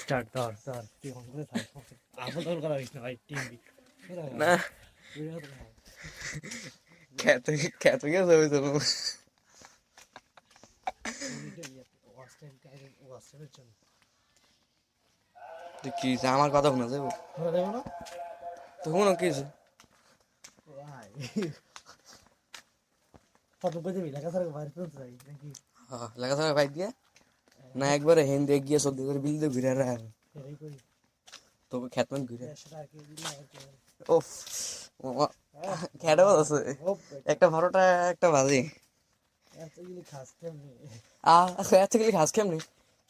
Start ধর ধর তুই অন করে থাক আপন তোর করা হইছ না ভাই টিভি না খেতে খেতে গেছে ওই তো কি আমার কথা শোনা যাবো তো শুনো কি লেখাপড়া বাইক দিয়ে না একবারে হিন্দি গিয়ে সর্দি করে বিল দিয়ে ঘুরে আর তোকে খ্যাতমান ঘুরে ওফ খেটে আছে একটা ভরোটা একটা ভাজি এতগুলি খাস কেমনি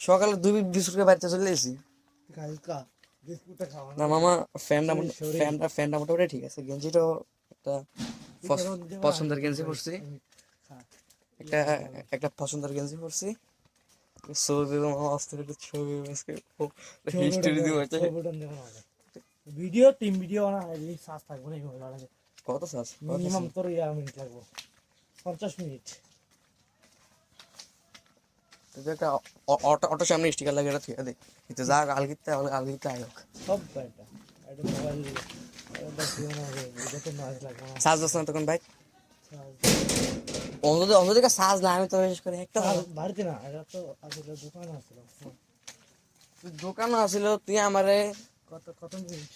সকালে 2 বিস্কুট বাড়িতে চলে এসেছি না মামা ফ্যানটা মোটামুটি ঠিক আছে গেঞ্জিটাও একটা পছন্দের গেঞ্জি পরছি একটা একটা পছন্দের গেঞ্জি পরছি ছবি মামা অস্থির একটা ছবি হিস্টোরি দিব ভিডিও টিম ভিডিও না এই সাজ থাকবে না এইভাবে লাগে কত সাজ মিনিমাম তোর মিনিট লাগবে 50 মিনিট একটা অটো সামনে স্টিকার লাগে এটা ঠিক আছে কিন্তু যা আলগিতে আয়োক সব এটা এটা মোবাইল এটা তো নয়েজ লাগবে না সাজ দছ না তখন ভাই অন্যদিকে সাজ না আমি তো বিশেষ করে একটা বাড়িতে না এটা তো আসলে দোকান আছিল তুই আমারে কত মিনিট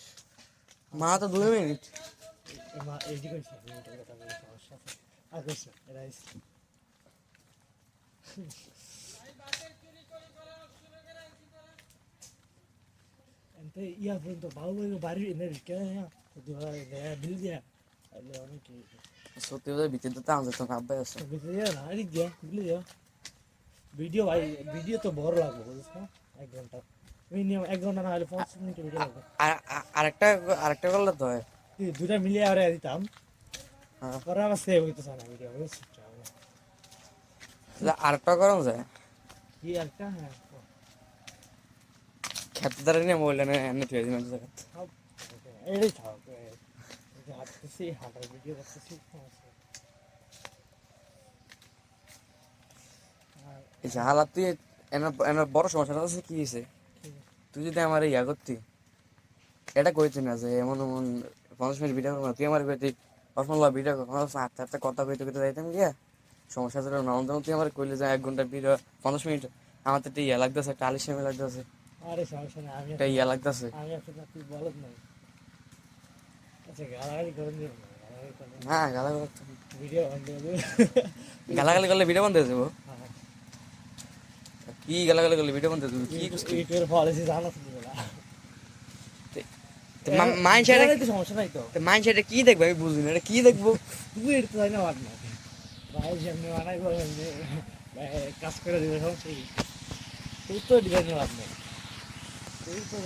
মা তো 2 মিনিট এইদিকে কইছে মিনিটের কথা বলে সমস্যা আছে আগে রাইস এতে ইয়া পর্যন্ত বাড়ি এনে কে বিল দিয়া অনেক সত্যি কথা ভিতরে তো আমাদের তো আব্বাই আছে ভিডিও ভাই ভিডিও তো বড় লাগবে বুঝছ না 1 ঘন্টা মিনিমাম 1 ঘন্টা না হলে 5 মিনিট ভিডিও লাগবে আরেকটা করলে তো হয় দুটা মিলিয়ে আরে দিতাম পরে আবার সেভ হইতো না ভিডিও বুঝছ আরেকটা করা যায় কি একটা হ্যাঁ খেতে দাঁড়িয়ে নিয়ে মোবাইল এনে থুয়ে দিন এটাই থাক হাঁটতেছি হাঁটার ভিডিও করতেছি হালাত তুই এনার বড় সমস্যাটা হচ্ছে কি হয়েছে তুই যদি আমার ইয়া করতি এটা কইতি না যে এমন 50 মিনিট ভিডিও করবো না তুই আমার কইতি অসমল্লা ভিডিও হাতে হাতে কথা কইতে কইতে যাইতাম গিয়া সমস্যা ছিল না অন্তত তুই আমার কইলে যে 1 ঘন্টা ভিডিও 50 মিনিট আমার তো একটা ইয়া লাগতেছে একটা আলিশামি লাগতেছে আরে সমস্যা না আমি একটা ইয়া লাগতেছে আমি আসলে তুই বলত না আচ্ছা গালাগালি করে দিও না গালাগালি ভিডিও বন্ধ করে গালাগালি করলে ভিডিও বন্ধ হয়ে যাবো কি গালাগালি করলে ভিডিও বন্ধ হয়ে যাবে কি ইউটিউবের পলিসি জানা তুমি বলা সমস্যা নাই তো মাইন্ডসেটে কি দেখবো আমি বুঝি না এটা কি দেখবো তুই এটা তো না বাদ না ভাই যেমনি বানাই বলে কাজ করে দিবে সমস্যা তুই তো ডিজাইন বাদ না তুই তো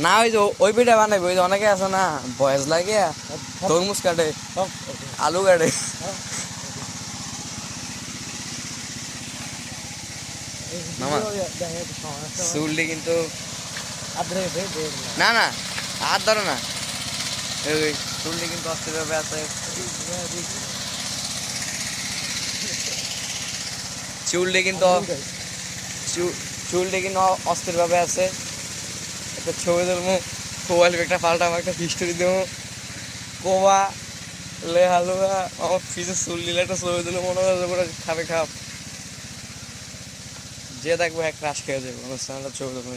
না ওই যে ওই ভিডিও বানাবো ওই যে অনেকে আছে না বয়স লাগে তরমুজ কাটে আলু কাটে চুলটি কিন্তু না না হাত ধরো না চুলটি কিন্তু অস্থির ভাবে আছে চুলটি কিন্তু অস্থির ভাবে আছে একটা ছবি ধরবো মোবাইল একটা পাল্টাবো একটা হিস্টোরি দেবো কোবা লে হালুয়া আমার ফিজে চুল দিলে একটা ছবি দিলে মনে হয় পুরো খাবে খাপ যে দেখবো এক ক্রাশ খেয়ে যাবো অনুষ্ঠানটা ছবি দেবো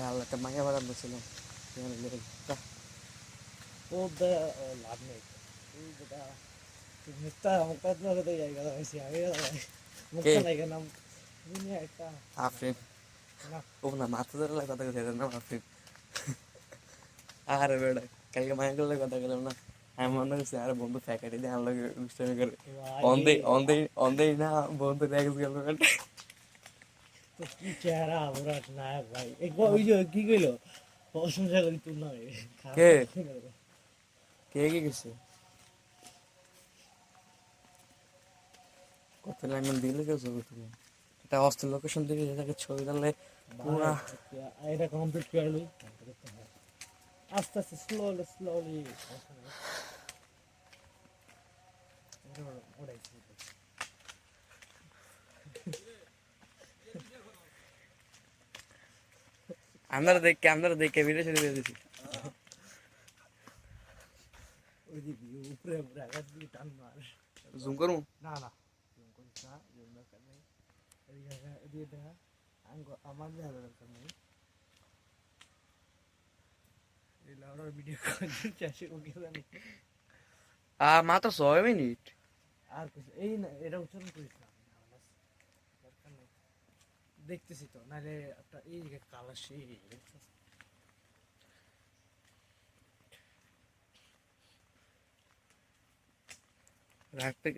হালকা মাইয়া বাড়ানো ছিল ও লাভ নেই আফরিন ও না মাথা ধরে কথা কথা না আফরিন আরে বেড়া কালকে মায়া করলে কথা গেলাম না আমি মনে করছি আরে বন্ধু ফ্যাকাটি দিয়ে আনলো দুষ্টামি করে অন্ধেই না বন্ধু রেখে গেল কি চেহারা বিরাট নায়ক ভাই একবার ওই যে কি কইলো প্রশংসা করি তুই না কে কে কি গেছে কত লাইন দিলে কেউ ছবি তুমি একটা অস্থির লোকেশন দিকে যেটাকে ছবি দিলে পুরা এটা কমপ্লিট করে লই আস্তে আস্তে স্লোলি ওড়াইছি আমরা দেখে ভিডিও শুরু করে দিছি। ওই দিকে উপরে উপরে আঘাত দিয়ে টান মার। জুম করুন। না না জুম করিস না, জুম দরকার নেই। এদিকে দেখা আমার দেখা দরকার নেই। এই লাউডার ভিডিও চাষে উঠে জানি মাত্র 6 মিনিট। আর কিছু এই না, এটা উচ্চারণ করিস না, দরকার নেই। দেখতেছি তো, নাহলে একটা এই কালার সেই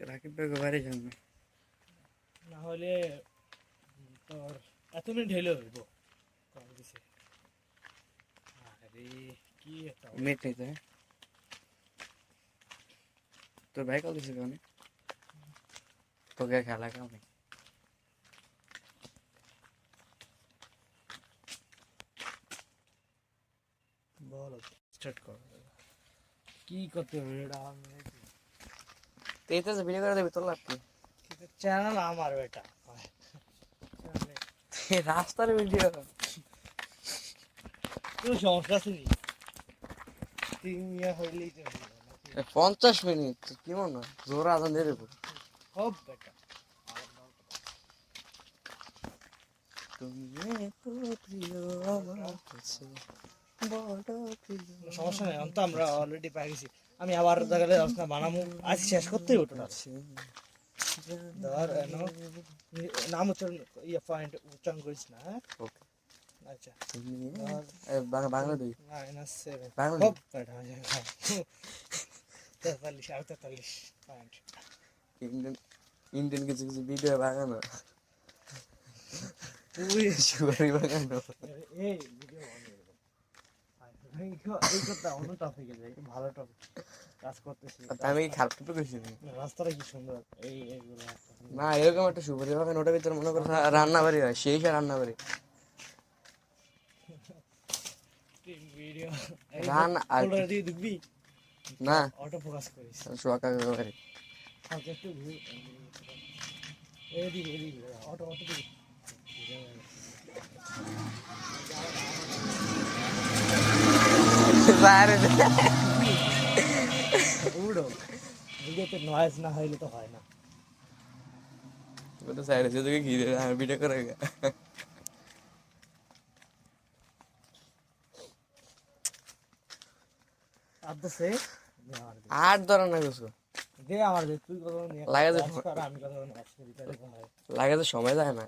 রাকিব ভাই বাড়ি যান না। না হলে তোর এত মিনিট হইলে হইব কল দিছে। আরে কি একটা মিনিট নিতে হ্যাঁ? তোর ভাই কল দিছে কেন? তোকে খেলা কামে বল, স্টার্ট কর। কি করতে হবে এটা এইটা যে ভিডিও করে দেবি তোর লাভ কি? চ্যানেল আমার বেটা রাস্তার ভিডিও কোনো সমস্যা আছে নি? 3 হইলেই তো 50 মিনিট কি মনে জোর আজান দিয়ে দেবো। সব বেটা তুমি এত প্রিয় আমার কাছে, বড় প্রিয়। সমস্যা নেই, অন্ত আমরা অলরেডি পাই গেছি। আমি আবার দেখালে রচনা বানাবো, আজ শেষ করতেই ওটা ধর নাম উচ্চারণ পয়েন্ট উচ্চারণ করিস না। হ্যাঁ ওকে আচ্ছা বাংলা দিই -7 বাংলা সব বেটা 43 আর 43 পয়েন্ট। ইন্ডিয়ান কিছু কিছু ভিডিও বানানো তুই সুগারি বানানো এই ভিডিও এই কথা অন্য টপিকে যাই, ভালো টপিক কাজ করতেছি। আমি খারাপ টুকু কইছি রাস্তাটা কি সুন্দর, এই এইগুলো না এরকম একটা সুপারি বাগান ওটার ভিতরে মনে করো রান্না বাড়ি হয়, সেই সে রান্না বাড়ি ভিডিও রান্না আর দিয়ে দেখবি না অটো ফোকাস করিস। শোয়াকা বাড়ি হালকা একটু এদিকে এদিকে অটো অটো দিকে উড়ো। ভিডিওতে নয়েজ না হইলে তো হয় না। ওটা সাইডে সে তোকে ঘিরে ভিডিও করে আদছে আর ধরে না কিছু দে আমার দে, তুই কথা নিয়ে লাগে যে কর, আমি কথা নিয়ে আসছি ভিতরে হয়। লাগে তো সময় যায় না।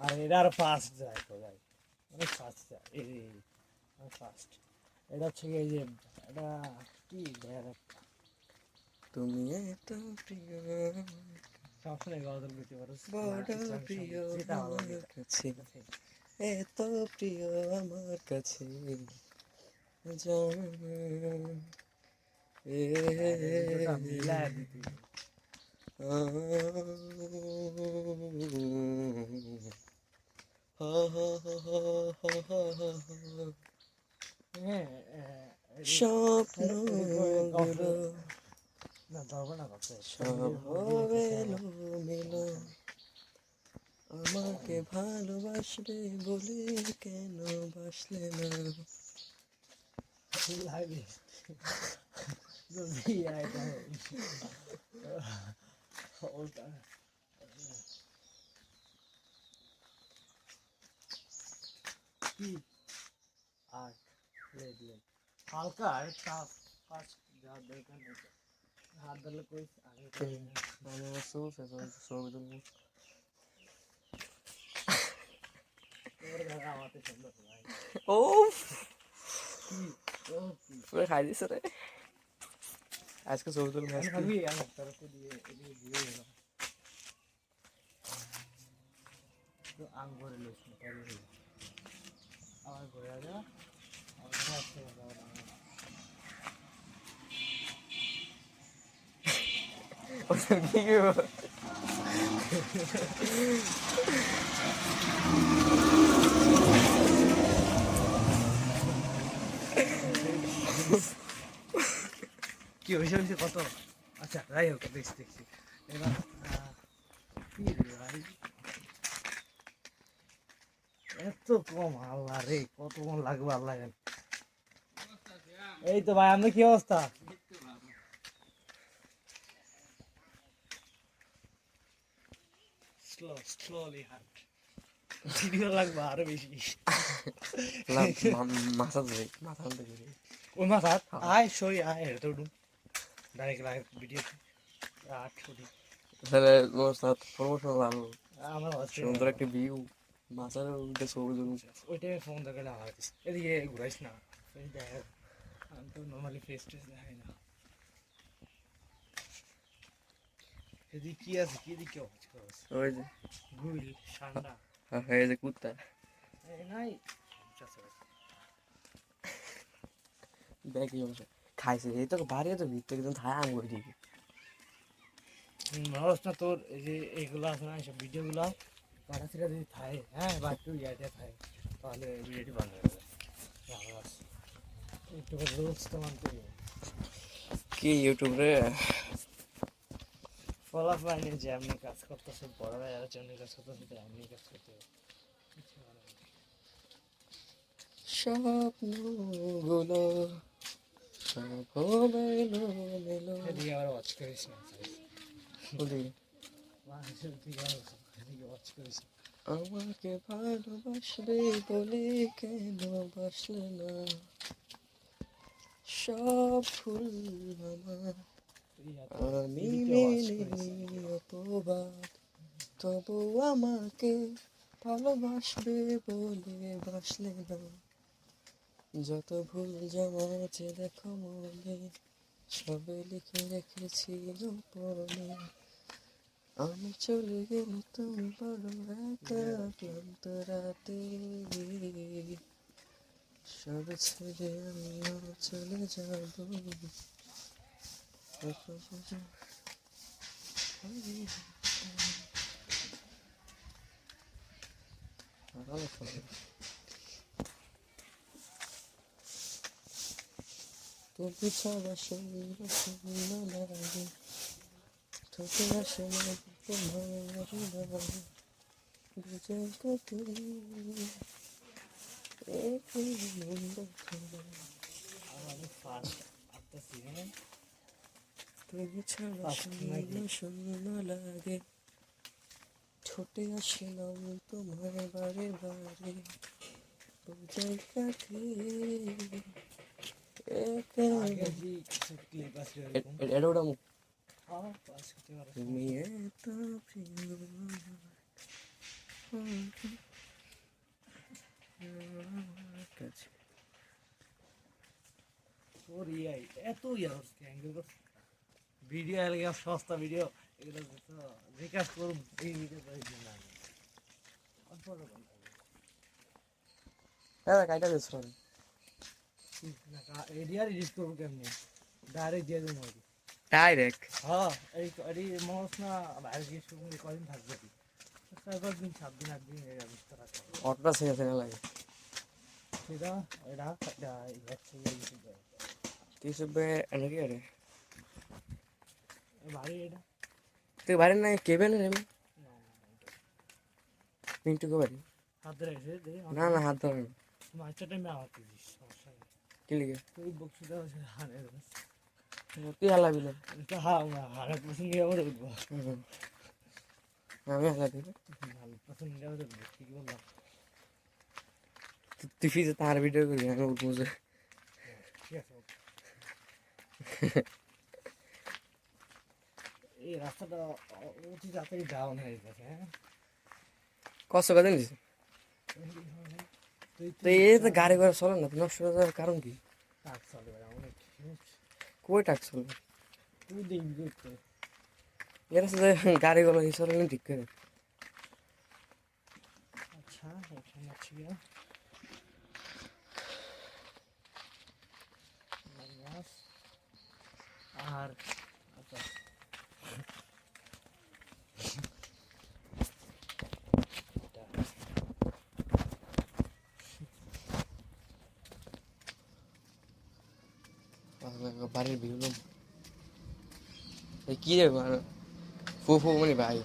আর এটা আর ফাস্ট যায় তো ভাই, অনেক ফাস্ট যায় এই অনেক ফাস্ট। এটা হচ্ছে কি, এই যে এটা কি তুমি এত প্রিয় সবসময় গজল দিতে পারো, বড় প্রিয় আমার কাছে, এত প্রিয় আমার কাছে জান মিলায় দিতে স্বপ্নগুলো না ধরবো না কথা সব এলো মেলো, আমাকে ভালোবাসবে বলে কেন বাসলে না। লাগে যদি আইটা ওটা কি আর লেট লেট হালকা আর টাফ ফার্স্ট যা দরকার নেই, হাত ধরলে কই আগে আমার ছবি তুলবো তোর দাদা আমাতে সুন্দর ভাই। ও কি ও কি পুরো খাই দিছে রে আজকে ছবি তুলবো আমি খাবি, আমি তরফ দিয়ে এদিকে দিয়ে গেলাম তো আম করে লইস না তাহলে আমার ঘরে আজা আমার আসতে হবে। ওটা কি গো কি হয়েছে হয়েছে কত? আচ্ছা যাই হোক, দেখছি দেখছি এবার কি রে ভাই, এত কম! আল্লাহ রে, কত কম লাগবে আল্লাহ জানে। এই তো ভাই, আপনার কি অবস্থা? স্লোলি হাঁট, ভিডিও লাগবে আরো বেশি। মাথা ধরে মাথা ধরে ওই মাথা আয় সই আয়, এটা উঠুন ডাইরেক্ট লাইভ ভিডিও আট ছুটি। তাহলে ওর সাথে প্রমোশন ভালো, আমার সুন্দর একটা ভিউ, মাথার উঠে ছবি তুলুন। ওই টাইমে ফোন দেখালে আমার এদিকে ঘুরাইস না, দেখ আমি তো নর্মালি ফেস টেস দেখাই না। এদিকে কি আছে, কি দিকে ওই যে গুইল সান্ডা এই যে কুত্তা নাই দেখি অবশ্য খাইছে, এই তো বাড়ি তো ভিতরে একদম থায় আম করে দিবি। মানুষ না তোর, এই যে এইগুলো আছে না, এইসব ভিডিওগুলো পাঠাচ্ছিরা যদি থাকে, হ্যাঁ বা একটু ইয়াটা থাকে, তাহলে ভিডিওটি ভালো হয়ে যাবে। একটু রোজ তো মানতে হবে। কি ইউটিউব রে ফলাফল যে এমনি কাজ করতেছে, বড় ভাই আর যেমনি কাজ করতেছে এমনি কাজ করতে হবে। স্বপ্নগুলো সব হবে এলোমেলো। এদিকে আবার ওয়াচ করিস না, বলি মানুষের দিকে আবার এদিকে ওয়াচ করিস না। আমাকে ভালোবাসবে বলে কেন বাসলে না, সব ভুল আমার, আমি মেনে নিই অপবাদ, তবু আমাকে ভালোবাসবে বলে বাসলে না, যত ভুল জমা আছে দেখো মনে, সবে লিখে রেখেছি গোপনে, আমি চলে গেলে তুমি বলো একা ক্লান্ত রাতে, সব ছেড়ে আমিও চলে যাবো। তবু ছাড়া শরীর শূন্য লাগে, তোকে আসে না তোমার বাড়ি, বুঝে কত আমি ফার্স্ট আসতেছি, হ্যাঁ তবু ছাড়া শূন্য শূন্য লাগে, ছোটে আসলাম তোমার বারে বারে, বুঝাই কাকে আগে যে কিছু ক্লিপ আছে এরকম, এটা ওটা হ্যাঁ পাস করতে পারো। তুমি এত প্রিয় আমার কাছে। তোর ইয়াই এত ইয়া হচ্ছে অ্যাঙ্গেল করছে ভিডিও, এলাকা সস্তা ভিডিও এগুলো তো রিকাস্ট করুন, এই ভিডিও তো এই না অল্প হ্যাঁ কাইটা দিস এরিয়ার রিলিজ করবো কেমনি, ডাইরেক্ট দিয়ে দেবো আর কি। ডাইরেক্ট হ্যাঁ এই মহস না বাইরে গিয়ে শুরু কদিন থাকবে কি, 4-5 দিন 7 দিন 8 দিন এরকম রাখতে হবে। অটোটা সেখানে না লাগে সেটা এটা কিছু এনে কি আরে বাড়ি এটা তুই বাড়ি না কেবেন রে মিন্টু বাড়ি হাতে রেখে দে, না না হাত ধরে না মাছটা টাইমে আমার দিস, সমস্যা নেই। কি লিখে তুই বক্সিটা হারে তুই হালাবি না হারে পছন্দ করে উঠবো, আমি হালাবি না ভালো পছন্দ করে উঠবো, ঠিক বললাম। তুই ফিজে তার ভিডিও করবি আমি উঠবো যে ঠিক আছে এই রাস্তাটা অতি তাড়াতাড়ি ডাউন হয়ে গেছে, হ্যাঁ কষ্ট করে দিস তো এই তো গাড়ি ঘোড়া চলে না নষ্ট হয়ে যাওয়ার কারণ কি, টাক চলে ভাই অনেক কই টাক চলবে তুই দেখবি করতে। এর সাথে গাড়ি ঘোড়া চলে না ঠিক করে আচ্ছা এখানে আছে গিয়া আর আচ্ছা বাড়ির বিভিন্ন কি রে ফুফু মানে ভাই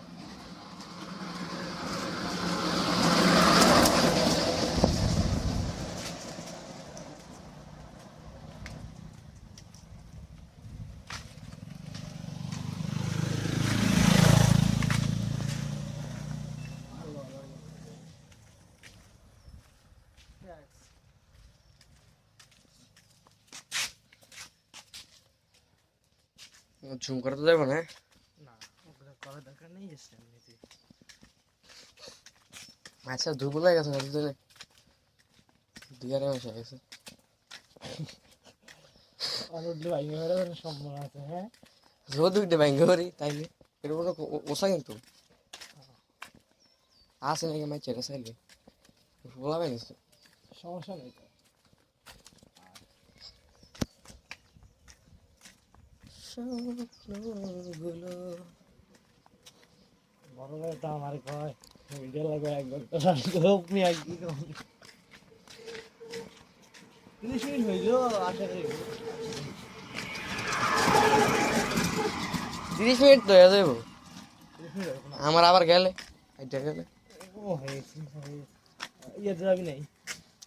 ঝুম করা তো যাবে না না ওগুলো করার দরকার নেই, এসে এমনিতে আচ্ছা ধুপ হয়ে গেছে দুজনে 2 মাস হয়ে গেছে আর উঠলে ভাঙে বেড়ার সম্ভাবনা আছে। হ্যাঁ রোদ উঠে ব্যাঙ্গে করি তাইলে এটা কোনো ওষা কিন্তু আসে নাকি মাই চেটা চাইলে বলাবে গেছে সমস্যা নেই তো। স্বপ্নগুলো বড় ভাই তো আমার কয় ভিডিও লাগবে একবার তো হোক নি আর কি কম 30 মিনিট হইলো আশা করি 30 মিনিট তো হয়ে যাবো 30 মিনিট হবে না। আমার আবার গেলে এটা গেলে ও হয়েছে ইয়ে যাবি নাই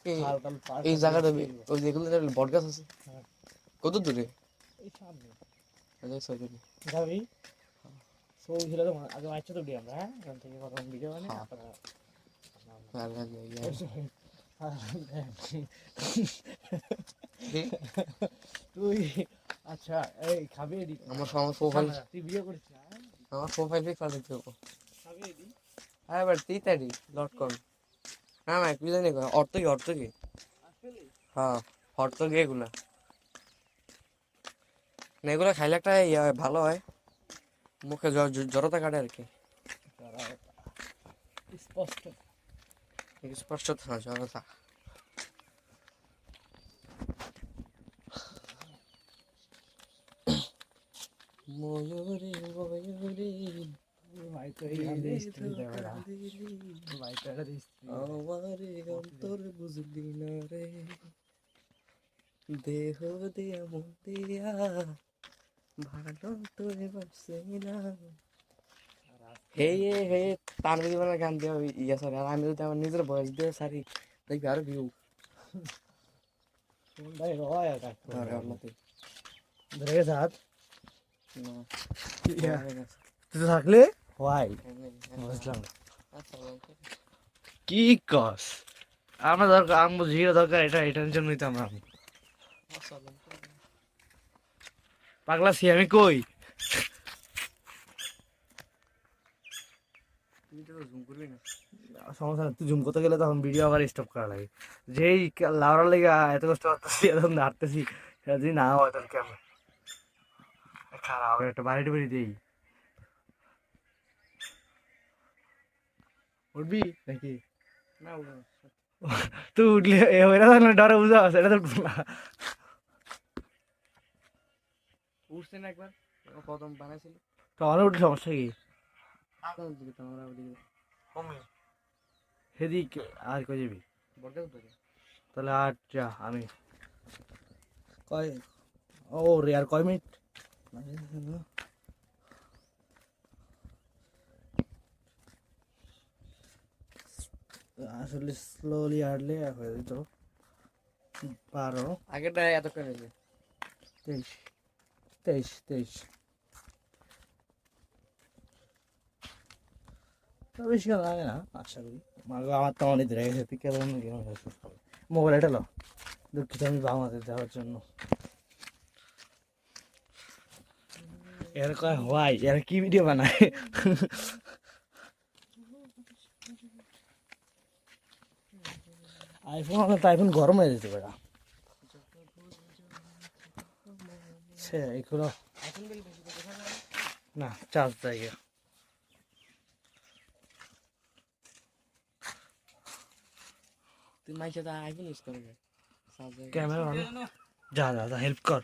এই- হাল কাল পার এই জায়গাটা ওই যেগুলো বট গাছ আছে হ্যাঁ। কত দূরে এই সামনে যাবি যাবি সৌ ছিল তো আগে বাচ্চা তো আমরা হ্যাঁ এখান থেকে কত ভিডিও বানাই হ্যাঁ। আপনারা তুই আচ্ছা এই খাবি এডি আমার প্রোফাইল তুই ভিডিও করিস না আমার প্রোফাইল পিক পাঠাতে দেবো খাবি এডি হ্যাঁ এবার তাড়ি .com না না কি জানি অর্থ কি আসলে হ্যাঁ অর্থ কি এগুলা না এগুলা খাইলে একটা ভালো হয় মুখে জড়তা কাটে আর কি স্পষ্ট স্পষ্ট না জড়তা ময়ূরী ময়ূরী ভাই তো এই গান দিয়ে স্ত্রী দেবে না ভাই তো এটা দিয়ে স্ত্রী আমারে অন্তর বুঝলি না রে দেহ দিয়া মন দিয়া ভালো তোরে বাসিলাম হে হে তানভীর জীবনের গান দিয়ে ইয়ে সরি আর আমি যদি আমার নিজের বয়স দিয়ে সারি দেখবি আরো ভিউ কোনটাই রয় আর কাজ ধরে আল্লাহতে ধরে গেছে হাত না তুই তো থাকলে হোয়াই বুঝলাম না। আচ্ছা কি কস আমরা দরকার আমবো জিরো দরকার এটা এটার জন্যই তো আমরা পাগলা সি আমি কই তুই তো জুম করবি না সমস্যা নেই, তুই জুম করতে গেলে তখন ভিডিও আবার স্টপ করা লাগে যেই লাউড়ার লেগে এত কষ্ট করতেছি এখন হাঁটতেছি সেটা যদি না হয় তাহলে কেমন খারাপ একটা বাড়ি বাড়ি দিই উঠবি নাকি না তুই উঠলে এরা তাহলে ডরে বুঝা এটা তো উঠবো না উঠছে না একবার কদম বানাইছিল তখন উঠলে সমস্যা কি সেদিক আর কই যাবি তাহলে আর যা আমি কয় ও রে আর কয় মিনিট আসলে স্লোলি হাঁটলে হয়ে যেত 12 আগেরটা এতক্ষণ হয়েছে 23 বেশি লাগে না আশা করি আমার তো অনেক ধরে গেছে তুই কেমন মোবাইল এটা লো দুঃখিত আমি বাংলাদেশ যাওয়ার জন্য এর কয় হোয়াই এর কি ভিডিও বানায় আইফোন হলে তো আইফোন গরম হয়ে যেতে বেটা সে এগুলো না চার্জ জায়গা তুই মাইকে তো আইফোন ইউজ করবে ক্যামেরা যা যা যা হেল্প কর